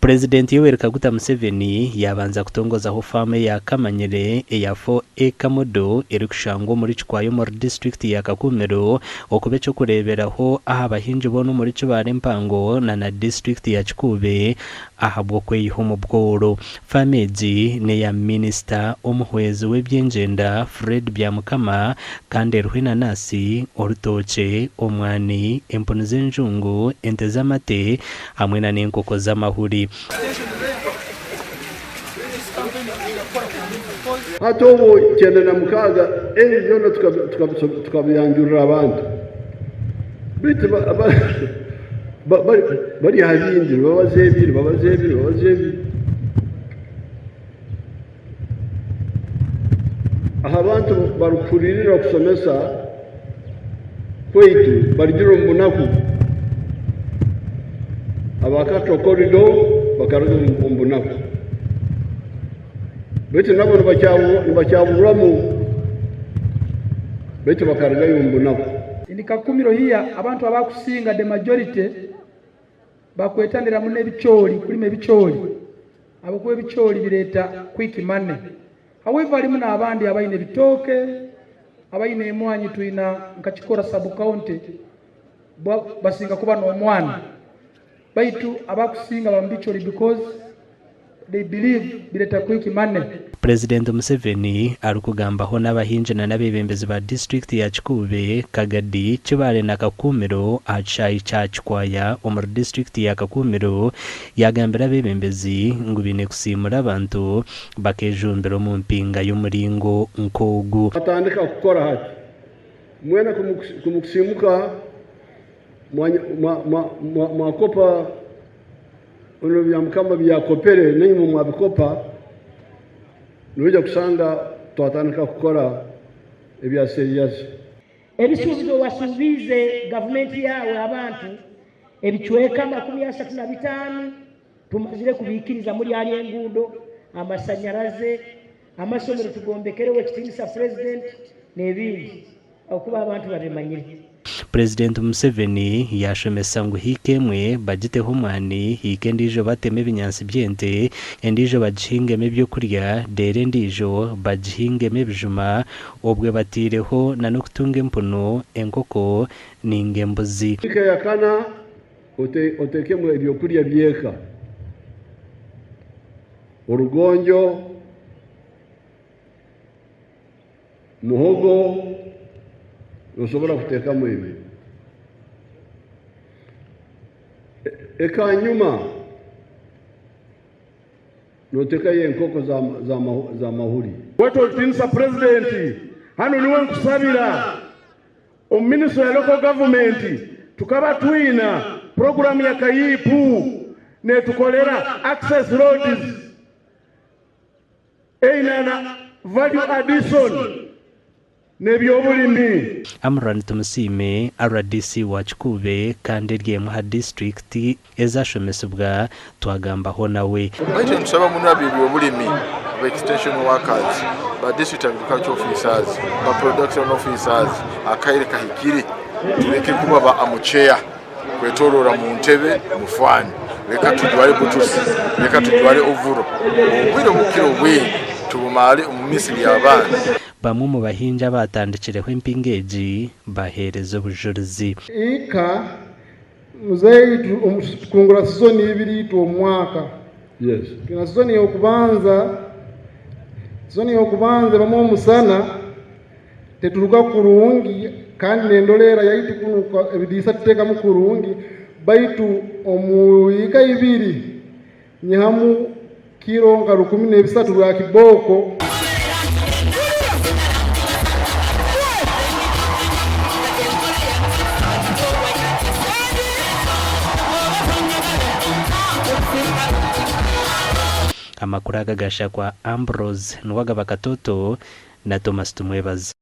President Yoweri Kaguta Museveni yabanza kutongozaho farme ya Kamanyere eya 4 Kamodo eri kushangwa muri Chikwayo muri district ya Kakumiro okube cyo kureberaho aha abahinji bono muri Kibale Mpango na district ya Kikube ahabwo kweyiho mu bworo. Farme ezi ne ya Minister omuhwezi w'ebyenjenda Fred Byamukama kandi ruhina nasi orutoke omwani empunu z'enjungu ente z'amate hamwe na n'enkoko z'amahuri. Hatobo cyenda na mukaga yona tukabiyanjurira abantu bite bari hazindi babazebiri aha abantu barukuririra kusomesa kwetu barijiro mbunaku abakato korido bakaruga mbunaku bete nabo nibacyaburamo bete bakaruga mbunaku. Ni Kakumiro hiya abantu abakusinga the majority bakwetanira mu nebicholi kulime bicholi abakuwe bicholi bireta quick money. However alimu na abandi abayine bitoke abayine emwanyi tuina nkachikora sub county basinga kuba no mwana baitu abakusinga bambicholi because they believe bireta quick money. President Museveni arukugambaho n'abahinji na n'abebembezi ba district ya Kikube, Kagadi, Kibale na Kakumiro achayi cha Chikwaya omuri district ya Kakumiro yagambira abebembezi ngo bine kusimura abantu bakejumbira mu mpinga y'umuringo nkogu. Atandika gukora hati mwena kumukusimuka mwakopa ono byamukamba byakopere n'imwe mwabikopa nujya kusanga twatandika gukora ebya serious. Ebisubizo wasubize government yawe abantu ebichweka 35 tumazire kubikiriza muri ali engundo amasanyaraze amasomero tugombekerewe kitinisa president nebindi akuba abantu baremanyire. President Museveni yashemesa ngo hikemwe bagiteho umwani hike ndijo bateme binyansi byente endijo bagihingeme byo kurya dere ndijo bagihingeme bijuma obwe batireho na no kutunga empuno enkoko ningembuzi. Ike yakana otekemwe ebyo kurya byeka urugonjo muhogo ushobora kutekamo ibi eka nyuma noteka yenkoko za mahuri. Weto tinsa president hano niwe nkusabira o minister ya local government tukaba tuina program ya kayipu ne tukolera access roads na value addition nebyobulimi. Amran Tumusime RDC wa Kikube kandi ryemu ha district ezashomesubwa twagambaho nawe. Baje nsaba munabi byobulimi ba extension workers ba district agriculture officers ba production officers akaire kahikiri tureke kuba ba amucheya kwetorora mu ntebe mufani reka tudware butusi reka tudware ovuro ubwiro mukiro we tubumare umumisiri y'abana. Bamwe mu bahinja batandikireho impingeji bahereza ubujurizi. Ika muzaitu kungura season ibiri tu omwaka. Yes. Kina season yokubanza bamwe musana teturuka kurungi kandi nendolera yaitu kuno ebidisa tuteka mu kurungi baitu omuyika ibiri nyamu kiro nga 13 rwa kiboko. Amakuru agagasha kwa Ambrose Nwagaba Katoto na Thomas Tumwebazi.